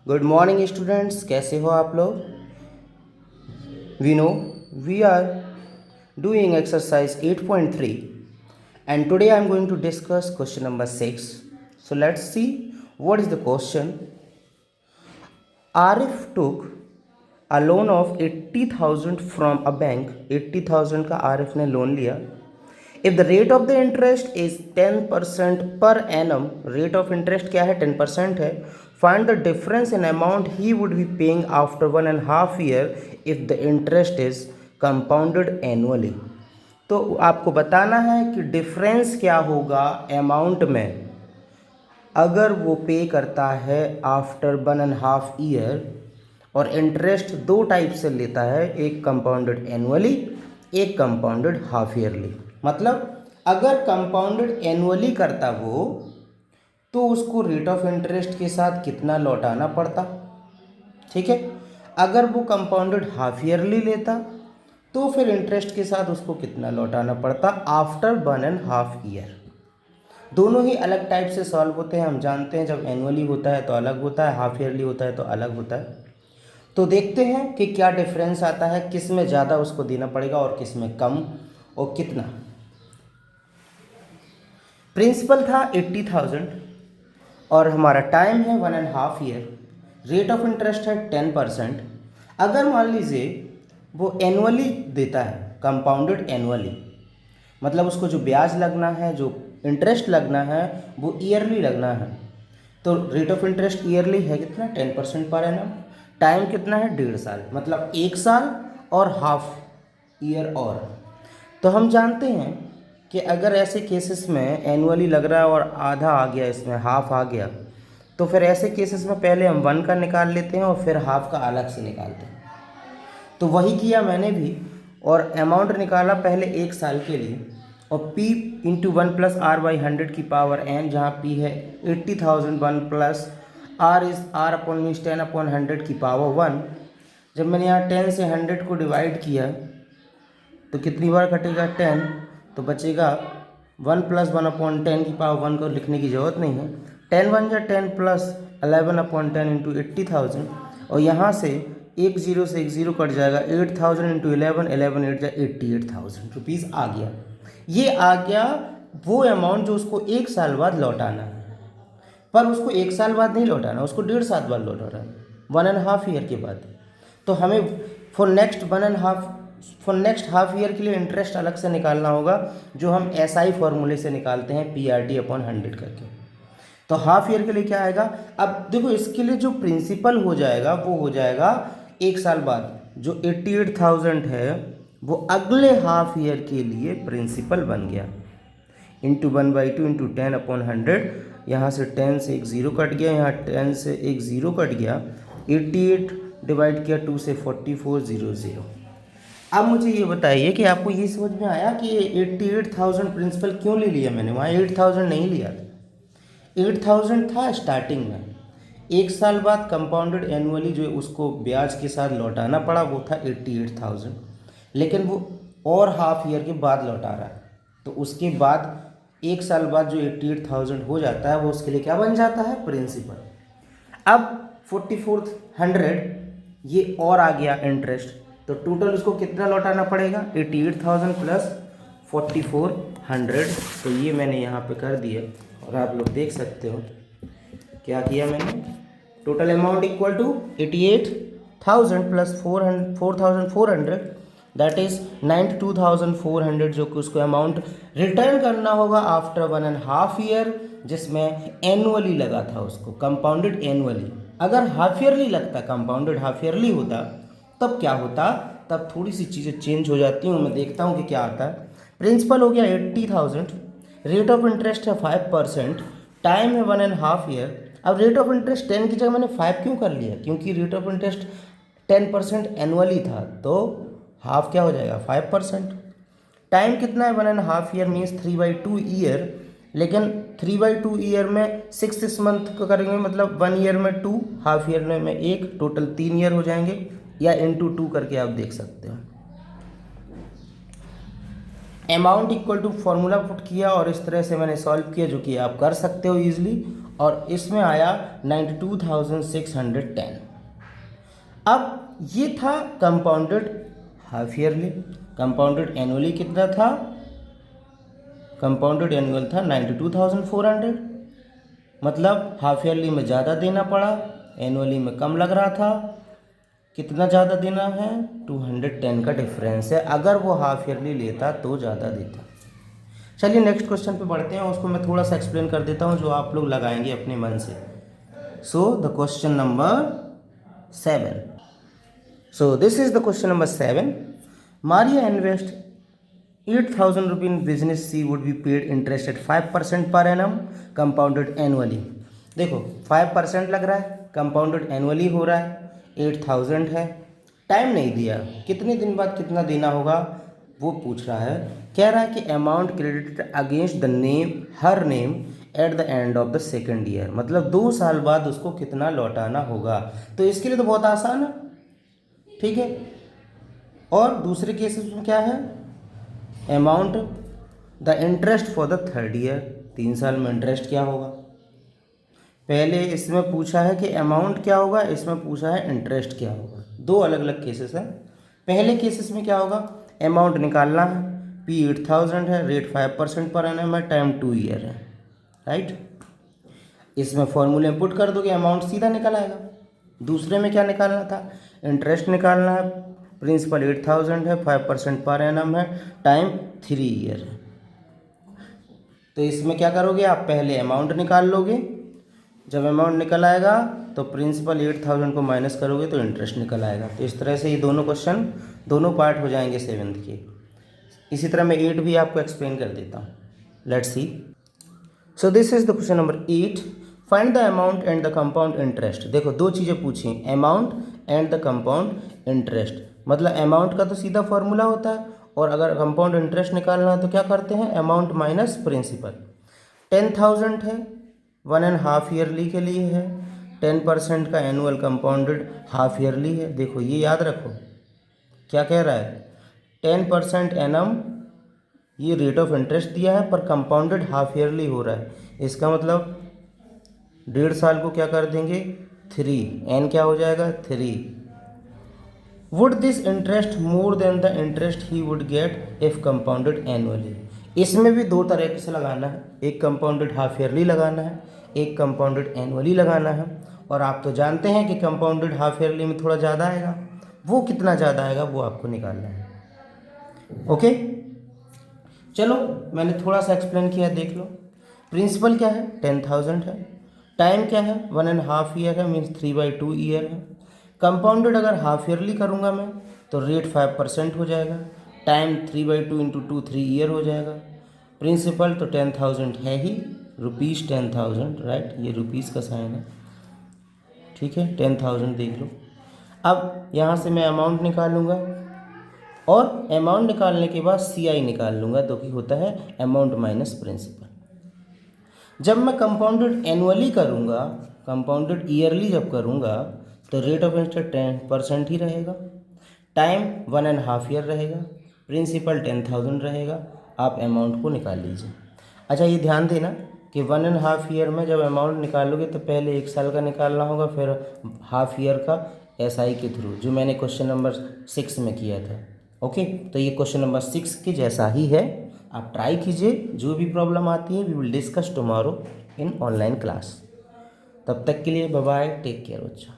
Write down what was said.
Good morning students, कैसे हो आप लोग। We know we are doing exercise 8.3 and today I am going to discuss question number 6. So let's see what is the question. Arif took a loan of 80,000 from a bank. 80,000 का आरिफ ने loan लिया. If the rate of the interest is 10% per annum, rate of interest क्या है, 10% है. Find the difference in amount he would be paying after 1.5 year if the interest is compounded annually. तो आपको बताना है कि डिफरेंस क्या होगा अमाउंट में अगर वो पे करता है आफ्टर 1.5 ईयर, और इंटरेस्ट दो टाइप से लेता है, एक कंपाउंडेड एनुअली, एक कंपाउंडेड हाफ ईयरली. मतलब अगर कंपाउंडेड एनुअली करता वो, तो उसको रेट ऑफ इंटरेस्ट के साथ कितना लौटाना पड़ता, ठीक है. अगर वो कंपाउंडेड हाफ ईयरली लेता तो फिर इंटरेस्ट के साथ उसको कितना लौटाना पड़ता आफ्टर 1.5 ईयर. दोनों ही अलग टाइप से सॉल्व होते हैं, हम जानते हैं. जब एनुअली होता है तो अलग होता है, हाफ ईयरली होता है तो अलग होता है. तो देखते हैं कि क्या डिफरेंस आता है, किस में ज़्यादा उसको देना पड़ेगा और किस में कम और कितना. प्रिंसिपल था 80,000 और हमारा टाइम है 1.5 ईयर. रेट ऑफ इंटरेस्ट है 10%. अगर मान लीजिए वो एनुअली देता है, कंपाउंडेड एनुअली, मतलब उसको जो ब्याज लगना है, जो इंटरेस्ट लगना है, वो ईयरली लगना है. तो रेट ऑफ इंटरेस्ट ईयरली है कितना, 10% पर एनम. टाइम कितना है, 1.5 साल, मतलब 1 साल और हाफ ईयर. और तो हम जानते हैं कि अगर ऐसे केसेस में एनुअली लग रहा है और आधा आ गया, इसमें हाफ आ गया, तो फिर ऐसे केसेस में पहले हम 1 का निकाल लेते हैं और फिर हाफ का अलग से निकालते हैं. तो वही किया मैंने भी, और अमाउंट निकाला पहले 1 साल के लिए, और P into 1 plus R by 100 की पावर n, जहाँ P है 80,000, 1 plus R is R upon means 10 upon 100 की पावर 1. जब मैंने यहाँ 10 से 100 को डिवाइड किया तो कितनी बार कटेगा, 10. तो बचेगा 1 प्लस 1 अपॉन 10 की पावर 1 को लिखने की ज़रूरत नहीं है. 10 1 या 10 प्लस 11 अपॉन 10 इंटू 80,000, और यहाँ से एक जीरो से एक जीरो कट जाएगा, 8,000 इंटू 11, 11 8 जा 88,000 रुपीज़ आ गया. ये आ गया वो अमाउंट जो उसको 1 साल बाद लौटाना है. पर उसको 1 साल बाद नहीं लौटाना, उसको 1.5 साल बाद लौटाना है, 1.5 ईयर के बाद. तो हमें फॉर नेक्स्ट हाफ ईयर के लिए इंटरेस्ट अलग से निकालना होगा, जो हम SI फॉर्मूले से निकालते हैं, PRT अपॉन 100 करके. तो हाफ ईयर के लिए क्या आएगा, अब देखो इसके लिए जो प्रिंसिपल हो जाएगा वो हो जाएगा 1 साल बाद. जो 88,000 है वो अगले हाफ ईयर के लिए प्रिंसिपल बन गया, इंटू 1/2 इंटू 10 अपॉन 100. यहाँ से 10 से एक ज़ीरो कट गया, यहाँ 10 से एक ज़ीरो कट गया, 88 डिवाइड किया 2 से 4400. अब मुझे ये बताइए कि आपको ये समझ में आया कि 88,000 प्रिंसिपल क्यों ले लिया मैंने, वहाँ 8,000 नहीं लिया था. 8,000 था स्टार्टिंग में. 1 साल बाद कंपाउंडेड एनुअली जो उसको ब्याज के साथ लौटाना पड़ा वो था 88,000, लेकिन वो और हाफ ईयर के बाद लौटा रहा है. तो उसके बाद 1 साल बाद जो 88,000 हो जाता है वो उसके लिए क्या बन जाता है, प्रिंसिपल. अब 4400 ये और आ गया इंटरेस्ट, तो टोटल उसको कितना लौटाना पड़ेगा, 88,000 प्लस 4400. तो ये मैंने यहाँ पे कर दिया और आप लोग देख सकते हो क्या किया मैंने. Total amount equal to 88,000 plus 4,400, that is 92,400, जो कि उसको अमाउंट रिटर्न करना होगा आफ्टर 1.5 ईयर, जिसमें एनुअली लगा था उसको, कंपाउंडेड एनुअली. अगर हाफ ईयरली लगता, कंपाउंडेड हाफ ईयरली होता, तब क्या होता, तब थोड़ी सी चीज़ें चेंज हो जाती हूँ. मैं देखता हूँ कि क्या आता है. प्रिंसिपल हो गया 80,000, रेट ऑफ इंटरेस्ट है 5%, टाइम है 1.5 ईयर. अब रेट ऑफ इंटरेस्ट 10 की जगह मैंने 5 क्यों कर लिया, क्योंकि रेट ऑफ इंटरेस्ट 10% एनुअली था, तो हाफ क्या हो जाएगा, 5%. टाइम कितना है, 1.5 ईयर मीन्स 3/2 ईयर, लेकिन 3/2 ईयर में 6 मंथ को करेंगे, मतलब 1 ईयर में 2, हाफ ईयर में 1, टोटल 3 ईयर हो जाएंगे, या इंटू 2 करके आप देख सकते हो. Amount equal to formula put किया और इस तरह से मैंने सॉल्व किया, जो कि आप कर सकते हो ईजिली. और इसमें आया 92,610। अब ये था compounded half yearly. Compounded annually कितना था? कंपाउंडेड एनुअल था 92,400, मतलब हाफ ईयरली में ज़्यादा देना पड़ा, एनुअली में कम लग रहा था। कितना ज़्यादा देना है? 210 का डिफरेंस है। अगर वो हाफ ईयरली लेता तो ज़्यादा देता। चलिए नेक्स्ट क्वेश्चन पे बढ़ते हैं, उसको मैं थोड़ा सा एक्सप्लेन कर देता हूँ जो आप लोग लगाएंगे अपने मन से। So the question number 7. So this is the question number 7. Maria invest 8,000 rupees in business. She would be paid interest at 5% per annum compounded annually. देखो 5% लग रहा है, कंपाउंडेड एनुअली हो रहा है, 8,000 है, टाइम नहीं दिया, कितने दिन बाद कितना देना होगा वो पूछ रहा है। कह रहा है कि amount credited against the name her name at the end of the second year, मतलब 2 साल बाद उसको कितना लौटाना होगा। तो इसके लिए तो बहुत आसान है, ठीक है। और दूसरे केसेस में क्या है? Amount the interest for the third year, 3 साल में इंटरेस्ट क्या होगा। पहले इसमें पूछा है कि अमाउंट क्या होगा, इसमें पूछा है इंटरेस्ट क्या होगा। दो अलग अलग केसेस हैं। पहले केसेस में क्या होगा? अमाउंट निकालना है, P 8,000 है, रेट 5% पर एनम है, टाइम 2 ईयर है, राइट। इसमें फॉर्मूले पुट कर दोगे, अमाउंट सीधा निकल आएगा। दूसरे में क्या निकालना था? इंटरेस्ट निकालना है, प्रिंसिपल 8,000 है, 5% पर एनम है, टाइम 3 ईयर है। तो इसमें क्या करोगे आप? पहले अमाउंट निकाल लोगे, जब अमाउंट निकल आएगा तो प्रिंसिपल 8,000 को माइनस करोगे तो इंटरेस्ट निकल आएगा। तो इस तरह से ये दोनों क्वेश्चन दोनों पार्ट हो जाएंगे 7th के। इसी तरह मैं 8 भी आपको एक्सप्लेन कर देता हूँ। Let's see. So this is the question number 8. Find the amount and the compound interest. देखो दो चीज़ें पूछी, amount and the compound interest. मतलब अमाउंट का तो सीधा फॉर्मूला होता है, और अगर कंपाउंड इंटरेस्ट निकालना है तो क्या करते हैं? Amount minus principal. 10,000 है, 1.5 ईयरली के लिए है, 10% का एनुअल कंपाउंडेड हाफ ईयरली है। देखो ये याद रखो, क्या कह रहा है? 10% एनम ये रेट ऑफ इंटरेस्ट दिया है, पर कंपाउंडेड हाफ ईयरली हो रहा है। इसका मतलब 1.5 साल को क्या कर देंगे? 3, एन क्या हो जाएगा? 3। Would this interest more than the interest he would get if compounded annually. इसमें भी दो तरह से लगाना है, एक कंपाउंडेड हाफ ईयरली लगाना है, एक कंपाउंडेड एनुअली लगाना है। और आप तो जानते हैं कि कंपाउंडेड हाफ ईयरली में थोड़ा ज़्यादा आएगा, वो कितना ज़्यादा आएगा वो आपको निकालना है। ओके, चलो मैंने थोड़ा सा एक्सप्लेन किया, देख लो। प्रिंसिपल क्या है? 10,000 है। टाइम क्या है? 1.5 ईयर है, मीन्स 3/2 ईयर है। कंपाउंडेड अगर हाफ ईयरली करूँगा मैं तो रेट 5% हो जाएगा, टाइम 3/2 इंटू 2 3 ईयर हो जाएगा। प्रिंसिपल तो 10,000 है ही, रुपीज़ 10,000, राइट, ये रुपीज़ का साइन है, ठीक है, 10,000 देख लो। अब यहाँ से मैं अमाउंट निकालूंगा, और अमाउंट निकालने के बाद CI निकाल लूँगा, तो कि होता है अमाउंट माइनस प्रिंसिपल। जब मैं कंपाउंडेड एनुअली करूँगा, कंपाउंडेड ईयरली जब करूँगा, तो रेट ऑफ इंटरेस्ट 10% ही रहेगा, टाइम 1.5 ईयर रहेगा, प्रिंसिपल 10,000 रहेगा। आप अमाउंट को निकाल लीजिए। अच्छा ये ध्यान देना कि 1.5 ईयर में जब अमाउंट निकालोगे तो पहले 1 साल का निकालना होगा, फिर हाफ ईयर का SI के थ्रू, जो मैंने क्वेश्चन नंबर 6 में किया था। ओके, तो ये क्वेश्चन नंबर 6 के जैसा ही है, आप ट्राई कीजिए। जो भी प्रॉब्लम आती है we will discuss tomorrow in online class. तब तक के लिए बाय बाय, टेक केयर बच्चा।